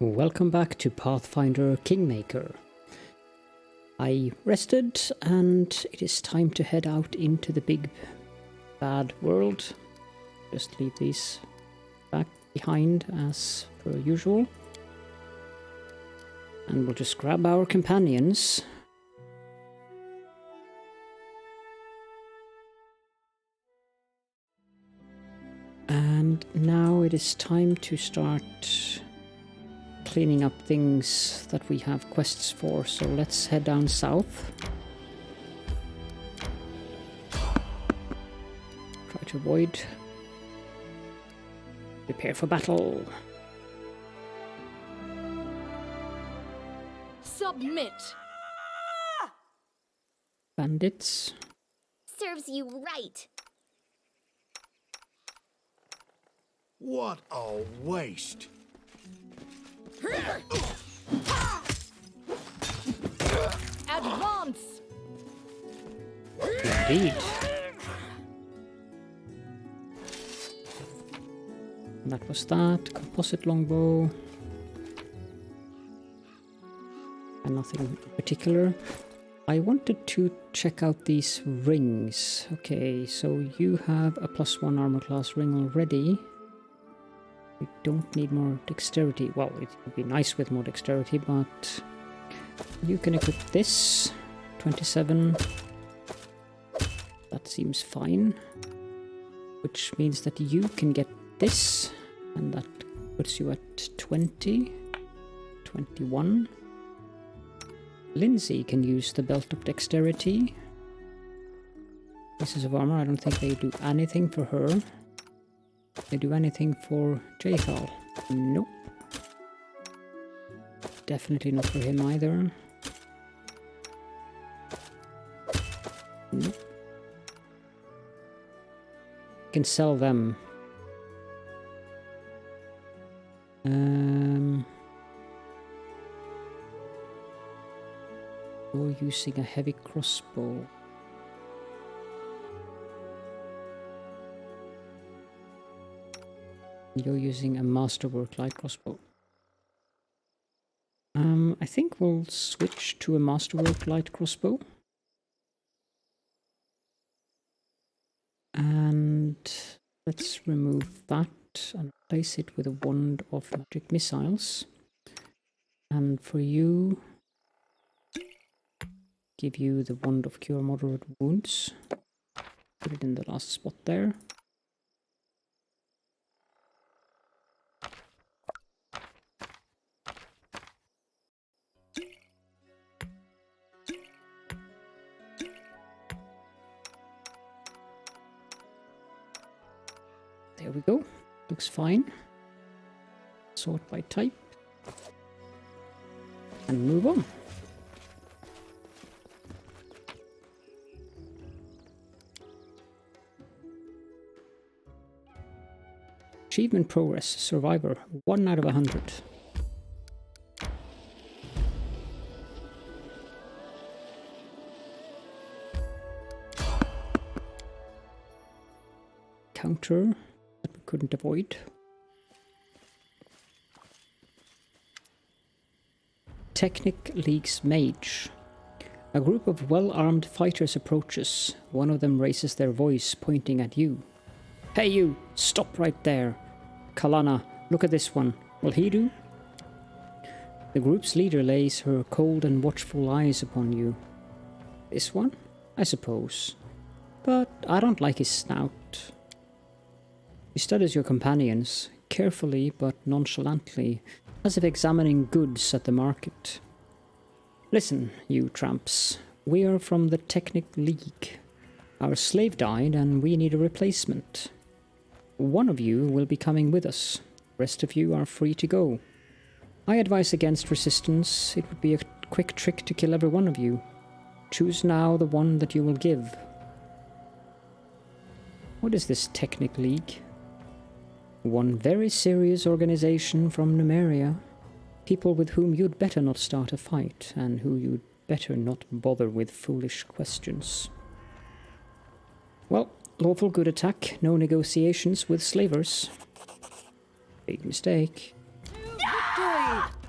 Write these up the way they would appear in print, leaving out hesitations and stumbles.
Welcome back to Pathfinder Kingmaker. I rested and it is time to head out into the big bad world. Just leave these back behind as per usual. And we'll just grab our companions. And now it is time to start cleaning up things that we have quests for, so let's head down south. Try to avoid. Prepare for battle. Submit. Bandits. Serves you right. What a waste. Advance. Indeed. That was that. Composite longbow. And nothing in particular. I wanted to check out these rings. Okay, so you have a +1 armor class ring already. We don't need more dexterity. Well, it would be nice with more dexterity, but you can equip this. 27. That seems fine. Which means that you can get this, and that puts you at 20. 21. Lindsay can use the belt of dexterity. Pieces of armor, I don't think they do anything for her. They do anything for Jethal? Nope. Definitely not for him either. Nope. Can sell them. You're using a heavy crossbow. You're using a masterwork light crossbow. I think we'll switch to a masterwork light crossbow. And let's remove that and replace it with a wand of magic missiles. And for you, give you the wand of cure moderate wounds. Put it in the last spot there. There we go. Looks fine. Sort by type. And move on. Achievement progress. Survivor. 1 out of 100. Counter. Couldn't avoid. Technic League's mage. A group of well-armed fighters approaches. One of them raises their voice, pointing at you. Hey you! Stop right there! Kalana, look at this one. Will he do? The group's leader lays her cold and watchful eyes upon you. This one? I suppose. But I don't like his snout. He studies your companions, carefully but nonchalantly, as if examining goods at the market. Listen, you tramps. We are from the Technic League. Our slave died and we need a replacement. One of you will be coming with us. The rest of you are free to go. I advise against resistance. It would be a quick trick to kill every one of you. Choose now the one that you will give. What is this Technic League? One very serious organization from Numeria. People with whom you'd better not start a fight, and who you'd better not bother with foolish questions. Well, lawful good attack, no negotiations with slavers. Big mistake. Victory!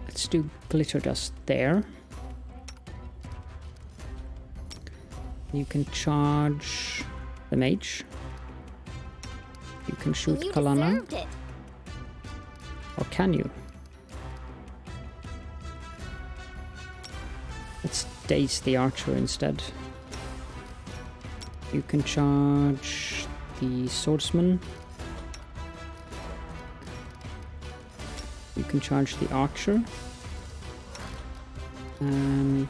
Let's do glitter dust there. You can charge the mage. You can shoot You Kalana. deserved it. Or can you? Let's daze the archer instead. You can charge the swordsman. You can charge the archer. And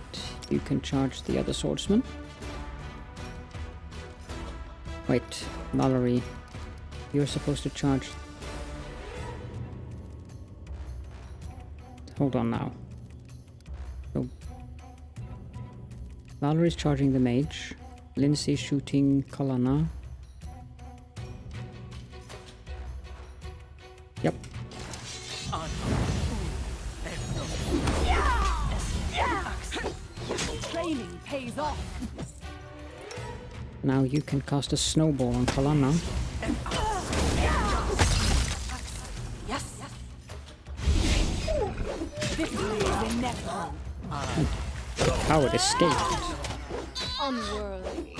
you can charge the other swordsman. Wait, Mallory, you're supposed to charge. Hold on now. So, Mallory's charging the mage. Lindsay's shooting Kalana. Yep. Training pays off. Now you can cast a snowball on Kalana. Yes. Victory is inevitable. Coward escaped. Unworthy.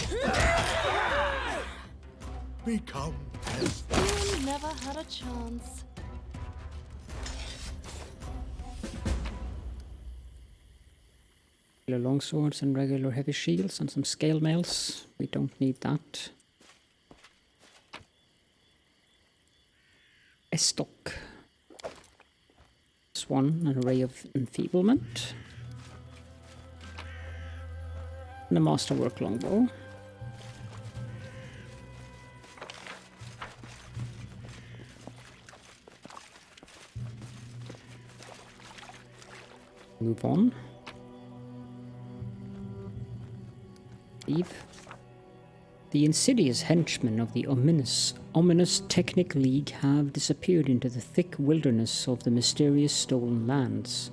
Become as You never had a chance. Regular longswords and regular heavy shields and some scale mails. We don't need that. A stock. This one, an array of enfeeblement. And a masterwork longbow. Move on. Leave. The insidious henchmen of the ominous Technic League have disappeared into the thick wilderness of the mysterious stolen lands.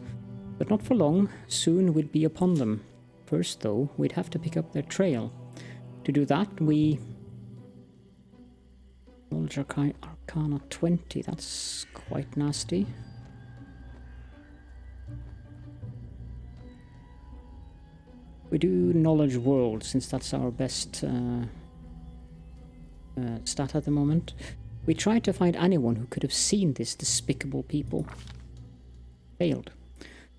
But not for long. Soon we'd be upon them. First, though, we'd have to pick up their trail. To do that, we... Knowledge Arcana 20, that's quite nasty. We do Knowledge World, since that's our best stat at the moment. We tried to find anyone who could have seen this despicable people. Failed.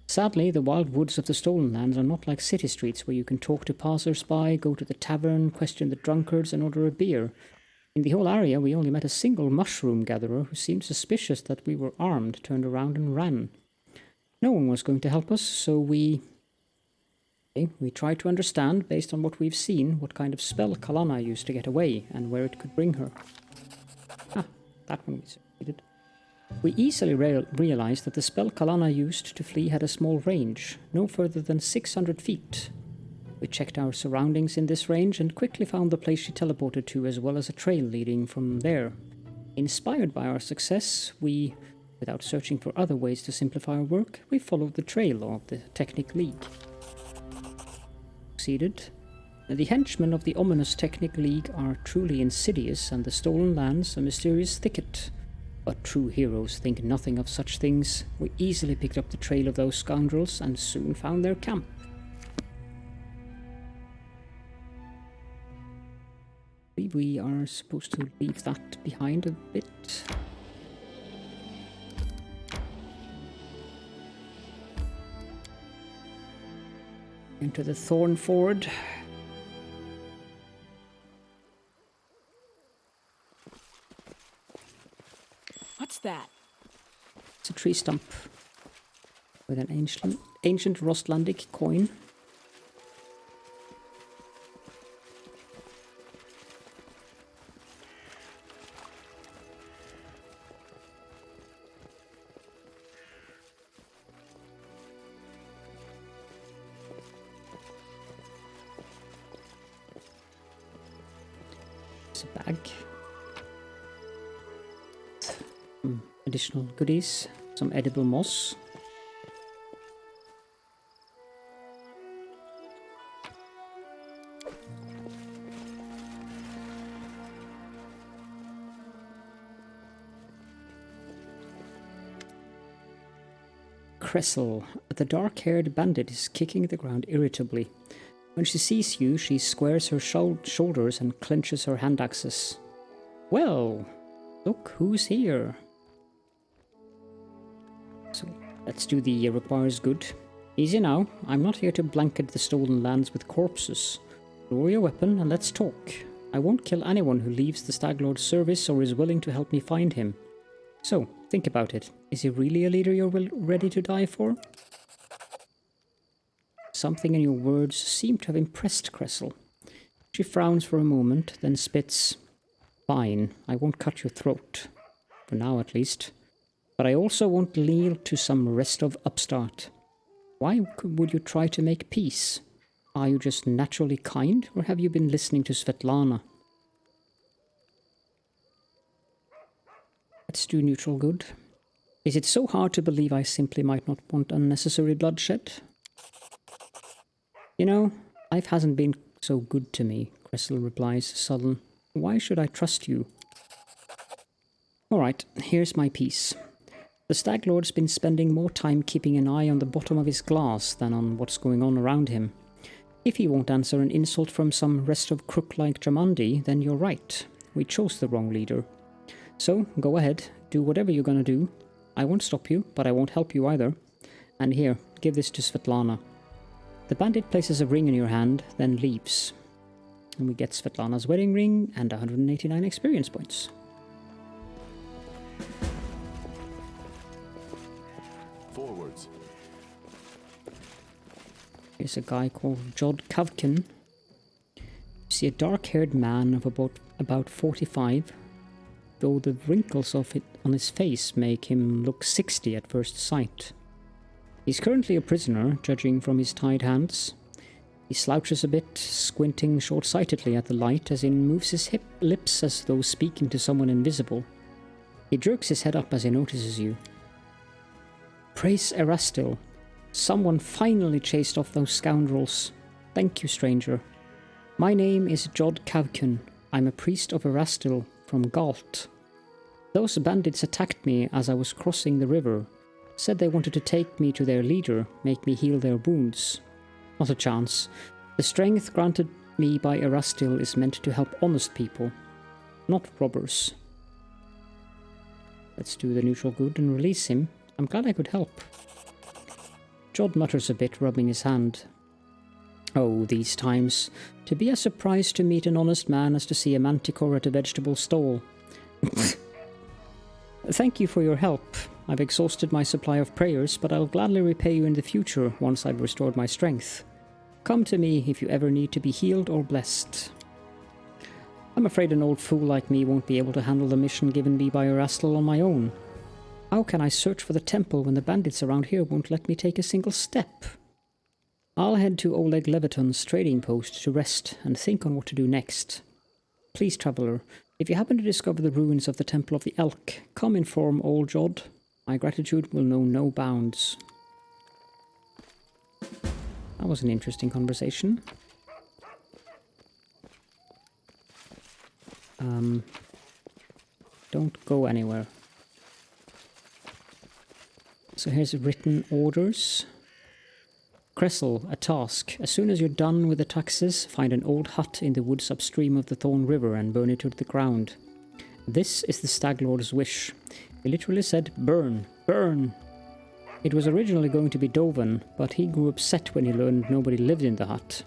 Sadly, the wild woods of the Stolen Lands are not like city streets where you can talk to passers-by, go to the tavern, question the drunkards, and order a beer. In the whole area, we only met a single mushroom gatherer who seemed suspicious that we were armed, turned around and ran. No one was going to help us, so we tried to understand, based on what we've seen, what kind of spell Kalana used to get away, and where it could bring her. Ah, that one we succeeded. We easily realized that the spell Kalana used to flee had a small range, no further than 600 feet. We checked our surroundings in this range and quickly found the place she teleported to, as well as a trail leading from there. Inspired by our success, we, without searching for other ways to simplify our work, we followed the trail of the Technic League. Succeeded. The henchmen of the ominous Technic League are truly insidious, and the Stolen Lands a mysterious thicket. But true heroes think nothing of such things. We easily picked up the trail of those scoundrels and soon found their camp. We are supposed to leave that behind a bit. Into the Thorn Ford. What's that? It's a tree stump with an ancient Rostlandic coin. It's a bag. Additional goodies, some edible moss. Kressel. The dark-haired bandit is kicking the ground irritably. When she sees you, she squares her shoulders and clenches her hand axes. Well, look who's here. So, let's do the requires good. Easy now, I'm not here to blanket the stolen lands with corpses. Lower your weapon and let's talk. I won't kill anyone who leaves the Stag Lord's service or is willing to help me find him. So, think about it. Is he really a leader you're ready to die for? Something in your words seem to have impressed Kressel. She frowns for a moment, then spits. Fine, I won't cut your throat. For now at least. But I also won't yield to some rest of upstart. Why would you try to make peace? Are you just naturally kind, or have you been listening to Svetlana? Let's do neutral good. Is it so hard to believe I simply might not want unnecessary bloodshed? You know, life hasn't been so good to me, Kressel replies, sullen. Why should I trust you? Alright, here's my piece. The Stag Lord's been spending more time keeping an eye on the bottom of his glass than on what's going on around him. If he won't answer an insult from some rest of crook like Jamandi, then you're right. We chose the wrong leader. So, go ahead, do whatever you're gonna do. I won't stop you, but I won't help you either. And here, give this to Svetlana. The bandit places a ring in your hand, then leaves. And we get Svetlana's wedding ring and 189 experience points. Forwards. Here's a guy called Jod Kavkin. You see a dark-haired man of about 45, though the wrinkles of it on his face make him look 60 at first sight. He's currently a prisoner, judging from his tied hands. He slouches a bit, squinting short-sightedly at the light as he moves his lips as though speaking to someone invisible. He jerks his head up as he notices you. Praise Erastil. Someone finally chased off those scoundrels. Thank you, stranger. My name is Jod Kavkin. I'm a priest of Erastil from Galt. Those bandits attacked me as I was crossing the river. Said they wanted to take me to their leader, make me heal their wounds. Not a chance. The strength granted me by Erastil is meant to help honest people, not robbers. Let's do the neutral good and release him. I'm glad I could help. Jod mutters a bit, rubbing his hand. Oh, these times. To be as surprised to meet an honest man as to see a manticore at a vegetable stall. Thank you for your help. I've exhausted my supply of prayers, but I'll gladly repay you in the future once I've restored my strength. Come to me if you ever need to be healed or blessed. I'm afraid an old fool like me won't be able to handle the mission given me by Erastil on my own. How can I search for the temple when the bandits around here won't let me take a single step? I'll head to Oleg Leviton's trading post to rest and think on what to do next. Please, traveller, if you happen to discover the ruins of the Temple of the Elk, come inform old Jod. My gratitude will know no bounds. That was an interesting conversation. Don't go anywhere. So here's written orders. Kressel, a task. As soon as you're done with the taxes, find an old hut in the woods upstream of the Thorn River and burn it to the ground. This is the Stag Lord's wish. He literally said, burn, burn. It was originally going to be Dovan, but he grew upset when he learned nobody lived in the hut.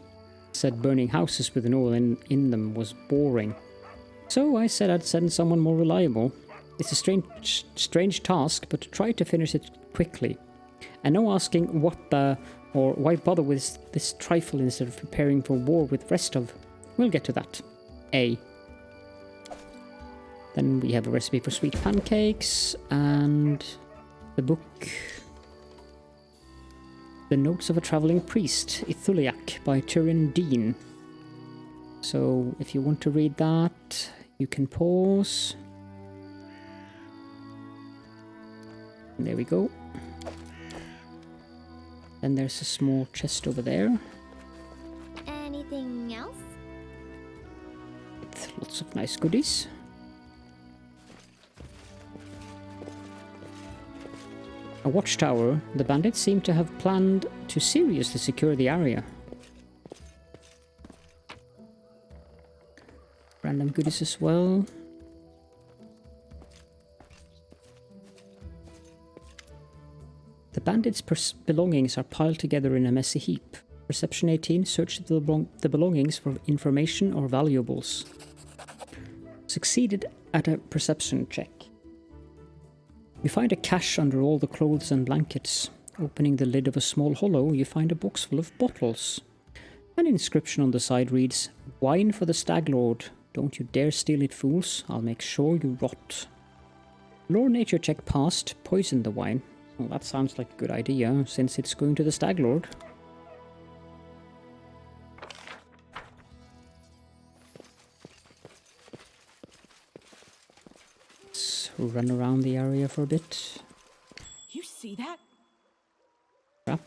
Said burning houses with an oil in them was boring. So I said I'd send someone more reliable. It's a strange task, but try to finish it quickly. And no asking what the or why bother with this trifle instead of preparing for war with rest of. We'll get to that. A. Then we have a recipe for sweet pancakes and the book The Notes of a Traveling Priest, Ithuliak by Turin Dean. So if you want to read that, you can pause. And there we go. Then there's a small chest over there. Anything else? With lots of nice goodies. A watchtower. The bandits seem to have planned to seriously secure the area. Random goodies as well. The bandits' belongings are piled together in a messy heap. Perception 18, search the belongings for information or valuables. Succeeded at a perception check. You find a cache under all the clothes and blankets. Opening the lid of a small hollow, you find a box full of bottles. An inscription on the side reads, "Wine for the Stag Lord. Don't you dare steal it, fools. I'll make sure you rot." Lore nature check passed. Poison the wine. Well, that sounds like a good idea, since it's going to the Stag Lord. Let's run around the area for a bit. You see that? Crap.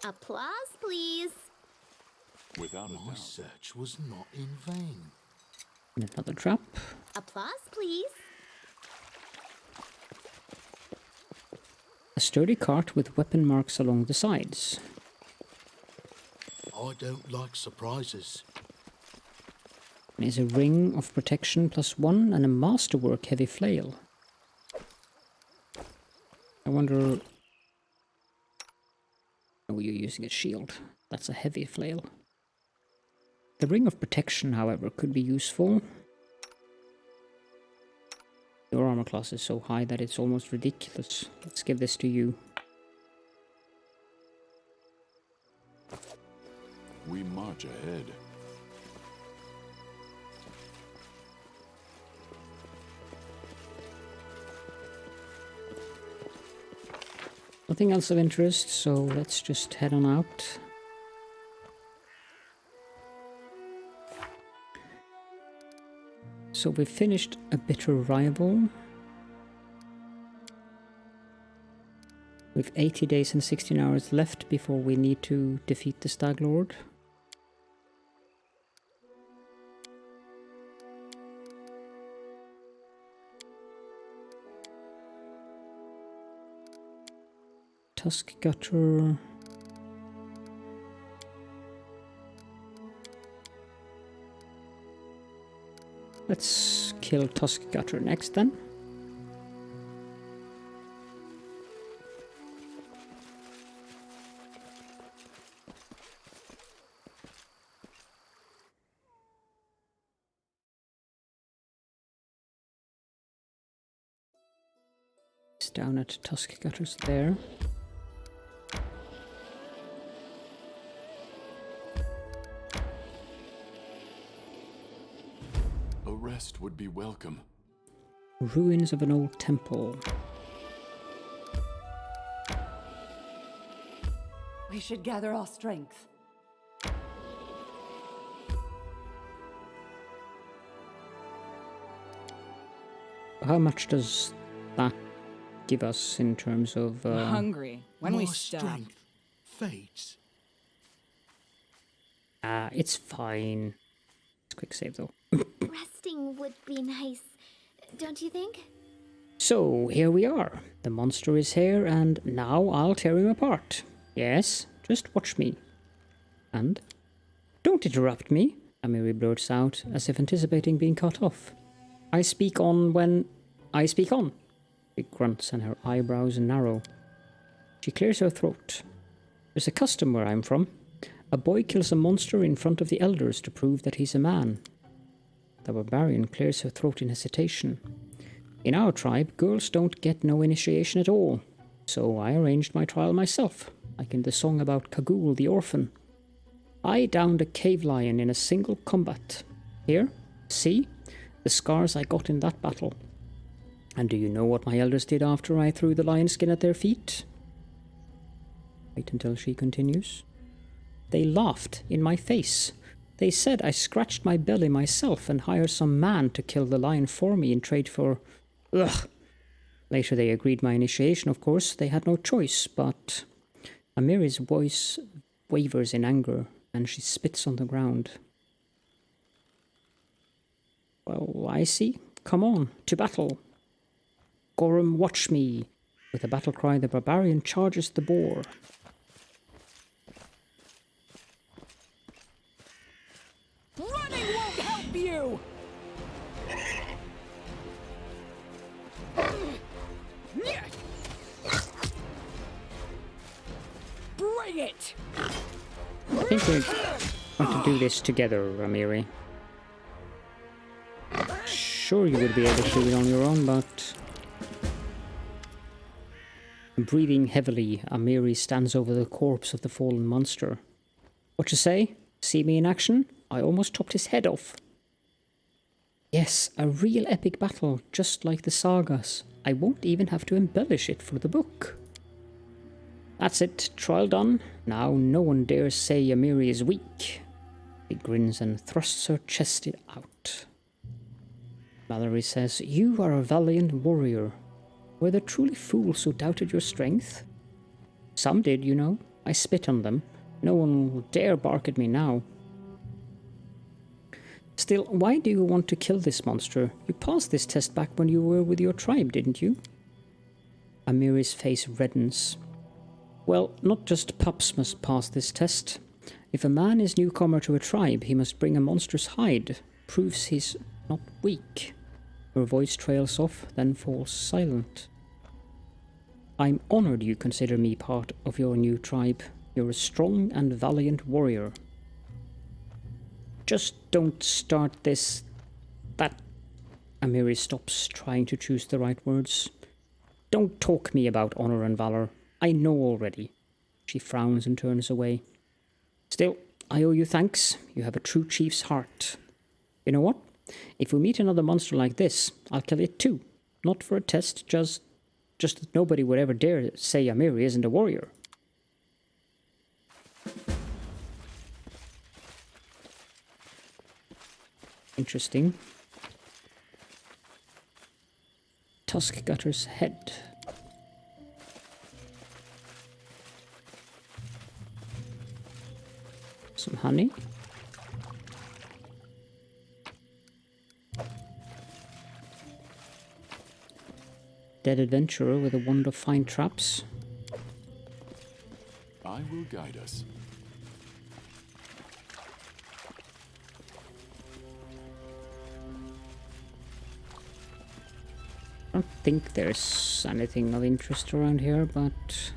Applause, please. Without a My doubt. search was not in vain. And another trap. Applause, please. A sturdy cart with weapon marks along the sides. I don't like surprises. There's a ring of protection +1 and a masterwork heavy flail. I wonder... Oh, you're using a shield. That's a heavy flail. The ring of protection, however, could be useful. Your armor class is so high that it's almost ridiculous. Let's give this to you. We march ahead. Nothing else of interest, so let's just head on out. So we finished A Bitter Rival. We've 80 days and 16 hours left before we need to defeat the Stag Lord. Tuskgutter. Let's kill Tuskgutter next then. It's down at Tuskgutter's there. A rest would be welcome. Ruins of an old temple. We should gather our strength. How much does that give us in terms of... Hungry. When we My stop. strength fades. It's fine. It's quick save though. Resting would be nice, don't you think? So, here we are. The monster is here, and now I'll tear him apart. Yes, just watch me. And? Don't interrupt me, Amiri blurts out, as if anticipating being cut off. I speak on when I speak on. She grunts and her eyebrows narrow. She clears her throat. There's a custom where I'm from. A boy kills a monster in front of the elders to prove that he's a man. The barbarian clears her throat in hesitation. In our tribe, girls don't get no initiation at all, so I arranged my trial myself, like in the song about Kagul the orphan. I downed a cave lion in a single combat. Here, see, the scars I got in that battle. And do you know what my elders did after I threw the lion skin at their feet? Wait until she continues. They laughed in my face. They said I scratched my belly myself and hired some man to kill the lion for me in trade for... Ugh! Later they agreed my initiation, of course. They had no choice, but... Amiri's voice wavers in anger, and she spits on the ground. Well, I see. Come on, to battle. Gorham, watch me. With a battle cry, the barbarian charges the boar. Running won't help you! Bring it! I think we're going to do this together, Amiri. Sure, you would be able to do it on your own, but... Breathing heavily, Amiri stands over the corpse of the fallen monster. What you say? See me in action? I almost chopped his head off. Yes, a real epic battle, just like the sagas. I won't even have to embellish it for the book. That's it, trial done. Now no one dares say Amiri is weak. He grins and thrusts her chest out. Mallory says, you are a valiant warrior. Were there truly fools who doubted your strength? Some did, you know. I spit on them. No one will dare bark at me now. Still, why do you want to kill this monster? You passed this test back when you were with your tribe, didn't you? Amiri's face reddens. Well, not just pups must pass this test. If a man is newcomer to a tribe, he must bring a monster's hide. Proves he's not weak. Her voice trails off, then falls silent. I'm honored you consider me part of your new tribe. You're a strong and valiant warrior. Just don't start this... that... Amiri stops, trying to choose the right words. Don't talk me about honor and valor. I know already. She frowns and turns away. Still, I owe you thanks. You have a true chief's heart. You know what? If we meet another monster like this, I'll kill it too. Not for a test, just that nobody would ever dare say Amiri isn't a warrior. Interesting. Tuskgutter's head. Some honey. Dead adventurer with a wand of fine traps. I will guide us. I don't think there's anything of interest around here, but...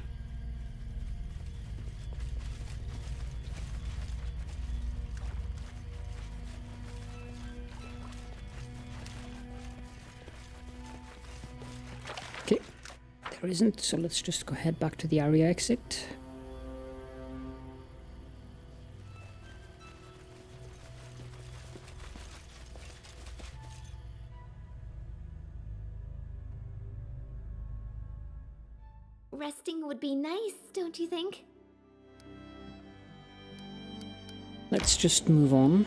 okay, there isn't, so let's just go head back to the area exit. Resting would be nice, don't you think? Let's just move on.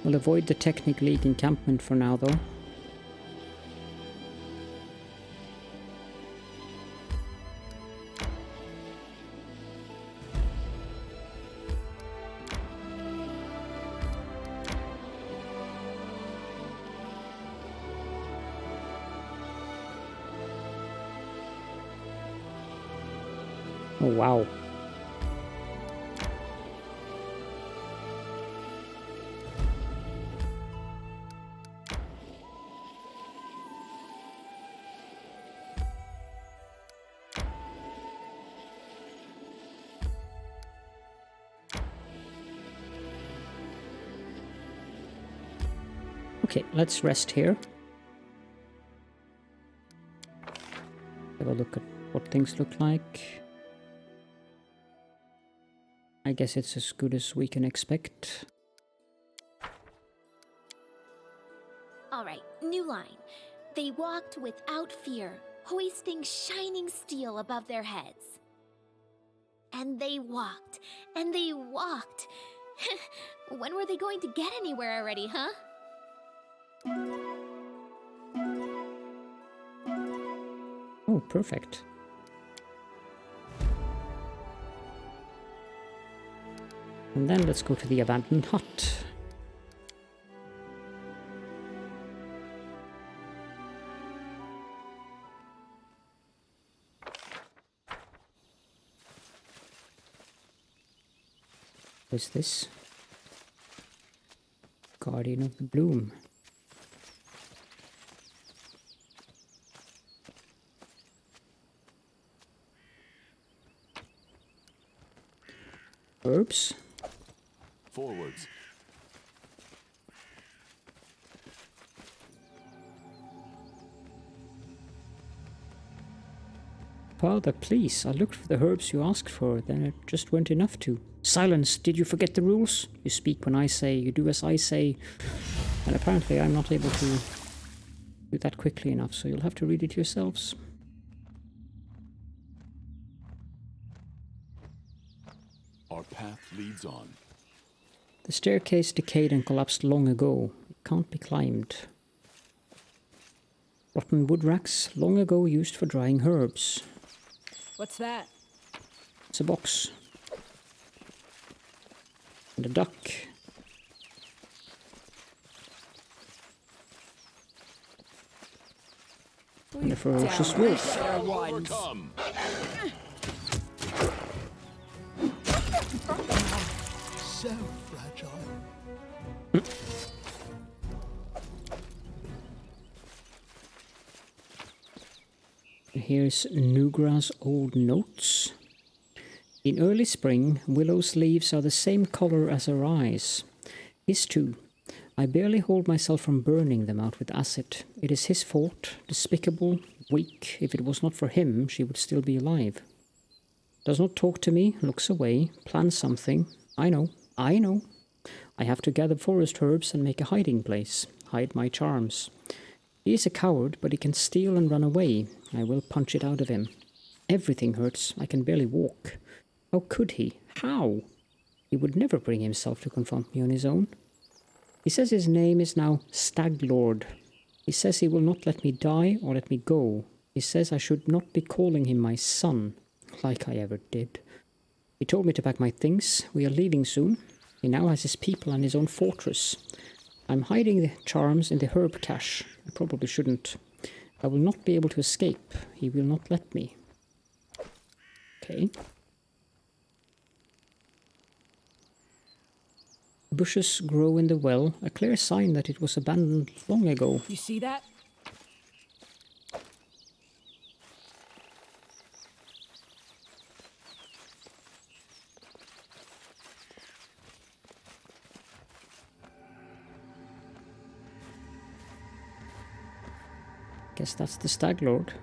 We'll avoid the Technic League encampment for now, though. Oh, wow. Okay, let's rest here. Have a look at what things look like. I guess it's as good as we can expect. All right, new line. They walked without fear, hoisting shining steel above their heads. And they walked, and they walked. When were they going to get anywhere already, huh? Oh, perfect. And then let's go to the abandoned hut. What's this? Guardian of the Bloom. Herbs? Forwards. Father, please, I looked for the herbs you asked for, then it just weren't enough to. Silence! Did you forget the rules? You speak when I say, you do as I say, and apparently I'm not able to do that quickly enough, so you'll have to read it yourselves. Our path leads on. The staircase decayed and collapsed long ago. It can't be climbed. Rotten wood racks, long ago used for drying herbs. What's that? It's a box. And a duck. And a ferocious wolf. Overcome! So fragile. Here's Nugra's old notes. In early spring, Willow's leaves are the same color as her eyes. His too. I barely hold myself from burning them out with acid. It is his fault, despicable, weak. If it was not for him, she would still be alive. Does not talk to me, looks away, plans something. I know. I have to gather forest herbs and make a hiding place, hide my charms. He is a coward, but he can steal and run away. I will punch it out of him. Everything hurts. I can barely walk. How could he? How? He would never bring himself to confront me on his own. He says his name is now Stag Lord. He says he will not let me die or let me go. He says I should not be calling him my son, like I ever did. He told me to pack my things. We are leaving soon. He now has his people and his own fortress. I'm hiding the charms in the herb cache. I probably shouldn't. I will not be able to escape. He will not let me. Okay. Bushes grow in the well, a clear sign that it was abandoned long ago. You see that? Guess that's the Stag Lord.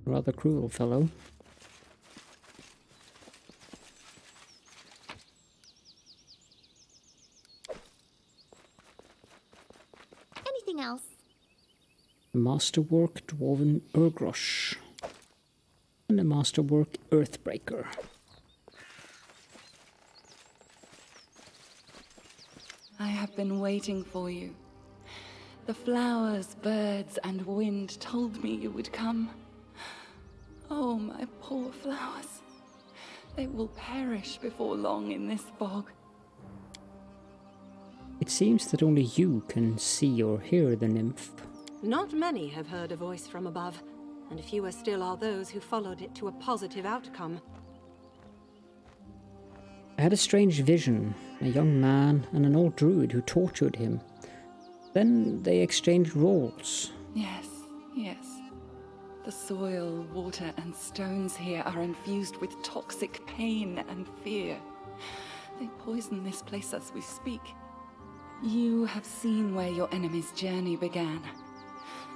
Rather cruel fellow. Anything else? Masterwork Dwarven Urgrosh. And a Masterwork Earthbreaker. I have been waiting for you. The flowers, birds, and wind told me you would come. Oh, my poor flowers. They will perish before long in this bog. It seems that only you can see or hear the nymph. Not many have heard a voice from above, and fewer still are those who followed it to a positive outcome. I had a strange vision, a young man and an old druid who tortured him. Then they exchanged roles. Yes. The soil, water, and stones here are infused with toxic pain and fear. They poison this place as we speak. You have seen where your enemy's journey began.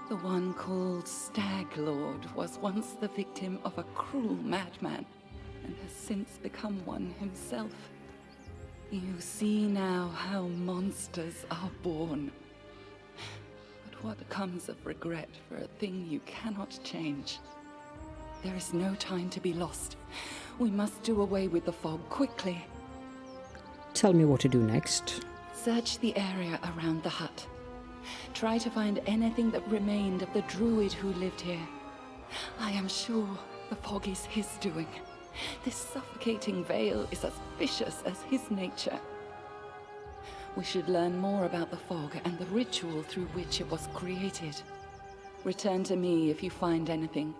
The one called Stag Lord was once the victim of a cruel madman, and has since become one himself. You see now how monsters are born. But what comes of regret for a thing you cannot change? There is no time to be lost. We must do away with the fog quickly. Tell me what to do next. Search the area around the hut. Try to find anything that remained of the druid who lived here. I am sure the fog is his doing. This suffocating veil is as vicious as his nature. We should learn more about the fog and the ritual through which it was created. Return to me if you find anything.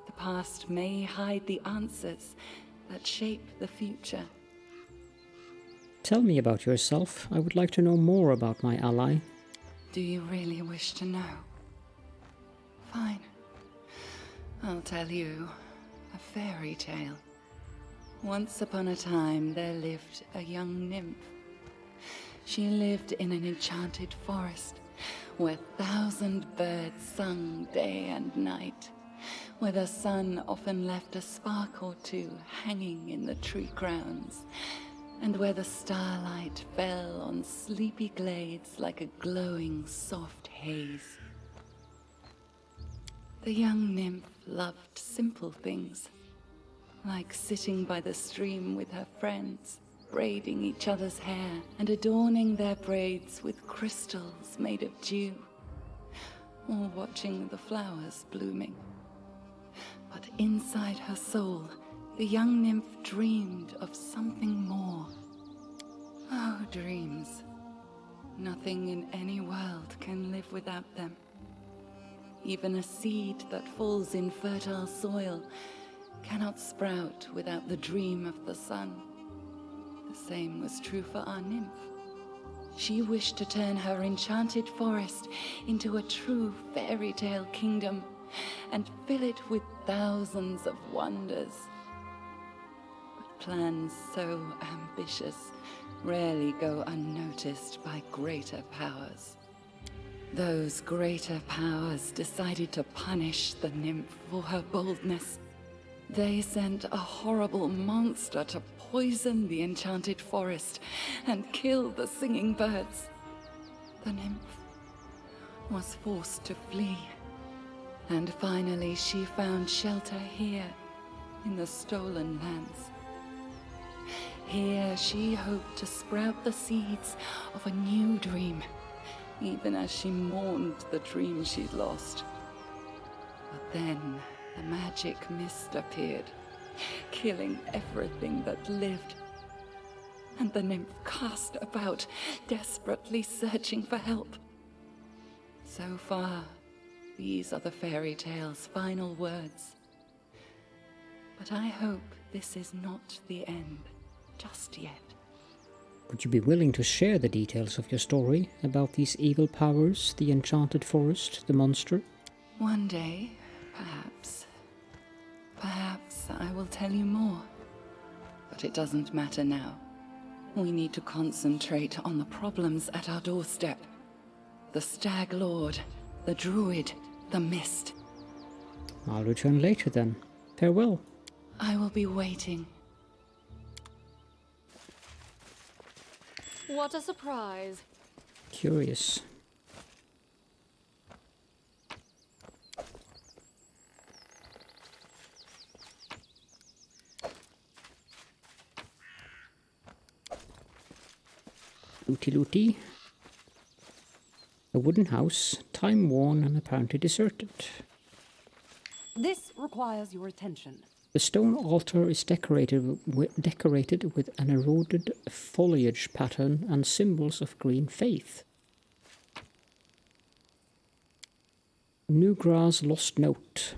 The past may hide the answers that shape the future. Tell me about yourself. I would like to know more about my ally. Do you really wish to know? Fine. I'll tell you a fairy tale. Once upon a time, there lived a young nymph. She lived in an enchanted forest, where 1,000 birds sung day and night, where the sun often left a spark or two hanging in the tree crowns, and where the starlight fell on sleepy glades like a glowing soft haze. The young nymph loved simple things, like sitting by the stream with her friends, braiding each other's hair and adorning their braids with crystals made of dew, or watching the flowers blooming. But inside her soul, the young nymph dreamed of something more. Oh, dreams. Nothing in any world can live without them. Even a seed that falls in fertile soil cannot sprout without the dream of the sun. The same was true for our nymph. She wished to turn her enchanted forest into a true fairy tale kingdom and fill it with thousands of wonders. But plans so ambitious rarely go unnoticed by greater powers. Those greater powers decided to punish the nymph for her boldness. They sent a horrible monster to poison the enchanted forest and kill the singing birds. The nymph was forced to flee, and finally she found shelter here in the stolen lands. Here she hoped to sprout the seeds of a new dream, even as she mourned the dream she'd lost. But then the magic mist appeared, killing everything that lived. And the nymph cast about, desperately searching for help. So far, these are the fairy tale's final words. But I hope this is not the end just yet. Would you be willing to share the details of your story about these evil powers, the enchanted forest, the monster? One day, perhaps. Perhaps I will tell you more. But it doesn't matter now. We need to concentrate on the problems at our doorstep. The Stag Lord, the Druid, the Mist. I'll return later then. Farewell. I will be waiting. What a surprise. Curious. Looty. A wooden house, time-worn and apparently deserted. This requires your attention. The stone altar is decorated with an eroded foliage pattern and symbols of green faith. New Grass Lost Note.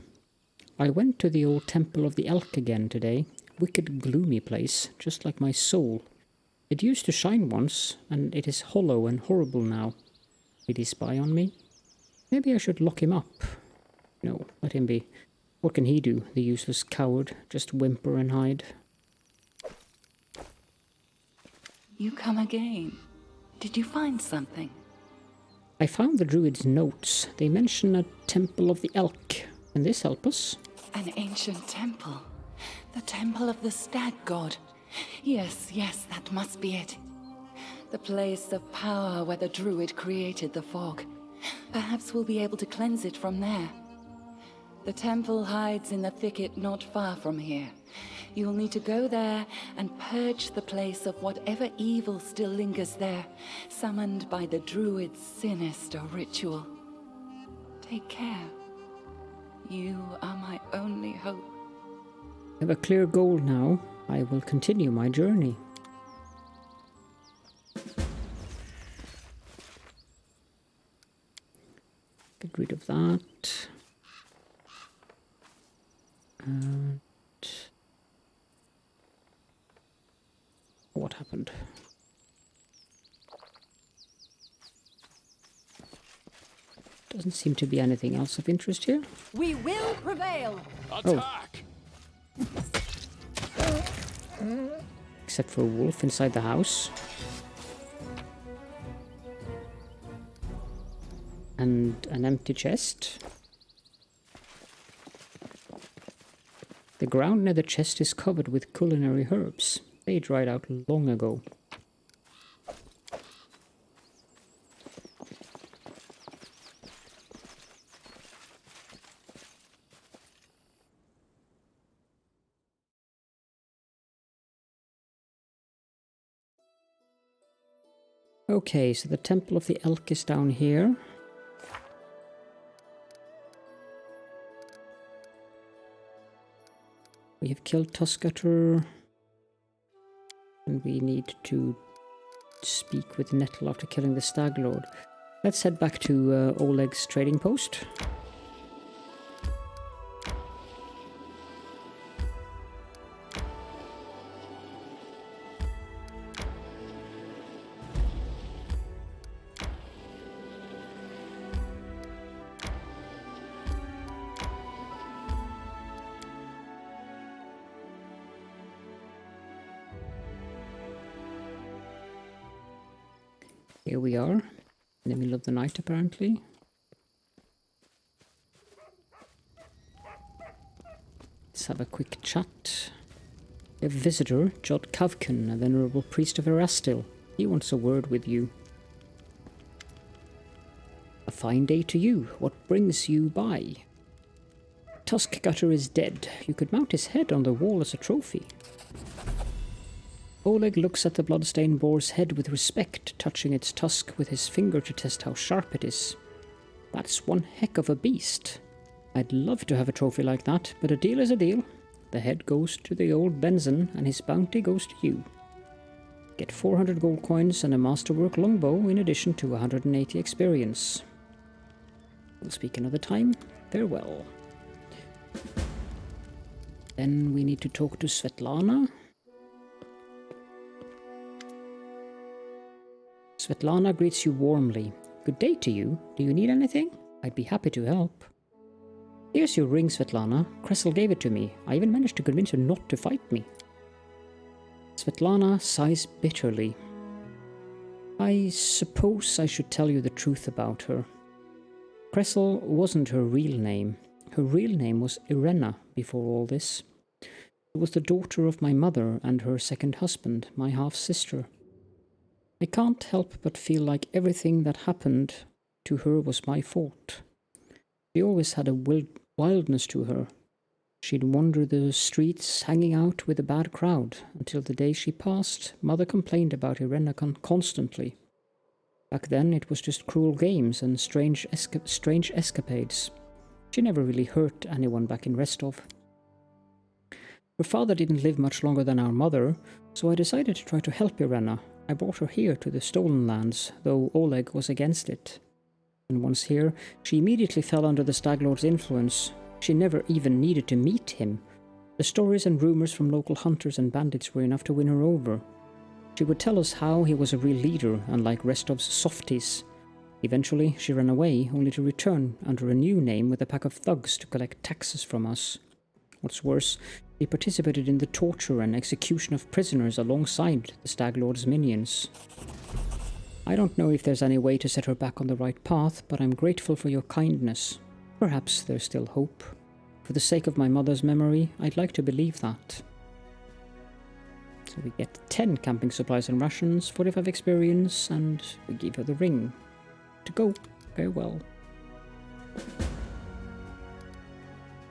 I went to the old temple of the elk again today. Wicked, gloomy place, just like my soul. It used to shine once, and it is hollow and horrible now. Did he spy on me? Maybe I should lock him up. No, let him be. What can he do, the useless coward? Just whimper and hide. You come again. Did you find something? I found the druid's notes. They mention a temple of the elk. Can this help us? An ancient temple. The temple of the stag god. Yes, that must be it. The place of power where the druid created the fog. Perhaps we'll be able to cleanse it from there. The temple hides in the thicket not far from here. You'll need to go there and purge the place of whatever evil still lingers there, summoned by the druid's sinister ritual. Take care. You are my only hope. I have a clear goal now. I will continue my journey. Get rid of that. And what happened? Doesn't seem to be anything else of interest here. We will prevail! Attack! Except for a wolf inside the house. And an empty chest. The ground near the chest is covered with culinary herbs. They dried out long ago. Okay, so the Temple of the Elk is down here. We have killed Tuskgutter. And we need to speak with Nettle after killing the Stag Lord. Let's head back to Oleg's trading post. Here we are, in the middle of the night apparently. Let's have a quick chat. We have a visitor, Jod Kavkin, a venerable priest of Erastil. He wants a word with you. A fine day to you. What brings you by? Tuskgutter is dead. You could mount his head on the wall as a trophy. Oleg looks at the bloodstained boar's head with respect, touching its tusk with his finger to test how sharp it is. That's one heck of a beast. I'd love to have a trophy like that, but a deal is a deal. The head goes to the old Benson, and his bounty goes to you. Get 400 gold coins and a masterwork longbow in addition to 180 experience. We'll speak another time. Farewell. Then we need to talk to Svetlana. Svetlana greets you warmly. Good day to you. Do you need anything? I'd be happy to help. Here's your ring, Svetlana. Kressel gave it to me. I even managed to convince her not to fight me. Svetlana sighs bitterly. I suppose I should tell you the truth about her. Kressel wasn't her real name. Her real name was Irena before all this. She was the daughter of my mother and her second husband, my half-sister. I can't help but feel like everything that happened to her was my fault. She always had a wildness to her. She'd wander the streets hanging out with a bad crowd until the day she passed. Mother complained about Irena constantly. Back then it was just cruel games and strange escapades. She never really hurt anyone back in Restov. Her father didn't live much longer than our mother, so I decided to try to help Irena. I brought her here to the Stolen Lands, though Oleg was against it. And once here, she immediately fell under the Stag Lord's influence. She never even needed to meet him. The stories and rumors from local hunters and bandits were enough to win her over. She would tell us how he was a real leader, unlike Restov's softies. Eventually, she ran away, only to return under a new name with a pack of thugs to collect taxes from us. What's worse, she participated in the torture and execution of prisoners alongside the Stag Lord's minions. I don't know if there's any way to set her back on the right path, but I'm grateful for your kindness. Perhaps there's still hope. For the sake of my mother's memory, I'd like to believe that. So we get 10 camping supplies and rations, 45 experience, and we give her the ring. To go. Farewell.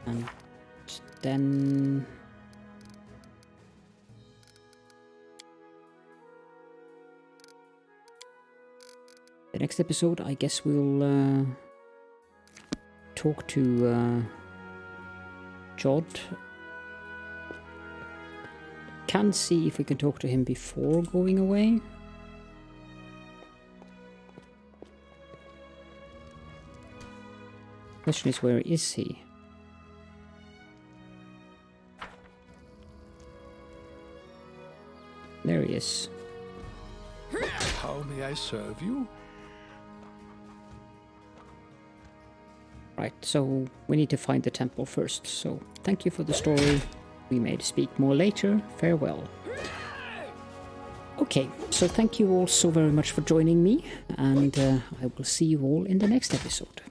And then... the next episode, I guess we'll talk to Jod. Can see if we can talk to him before going away. Question is, where is he? There he is. How may I serve you? Right, so we need to find the temple first. So thank you for the story. We may speak more later. Farewell. Okay, so thank you all so very much for joining me, and I will see you all in the next episode.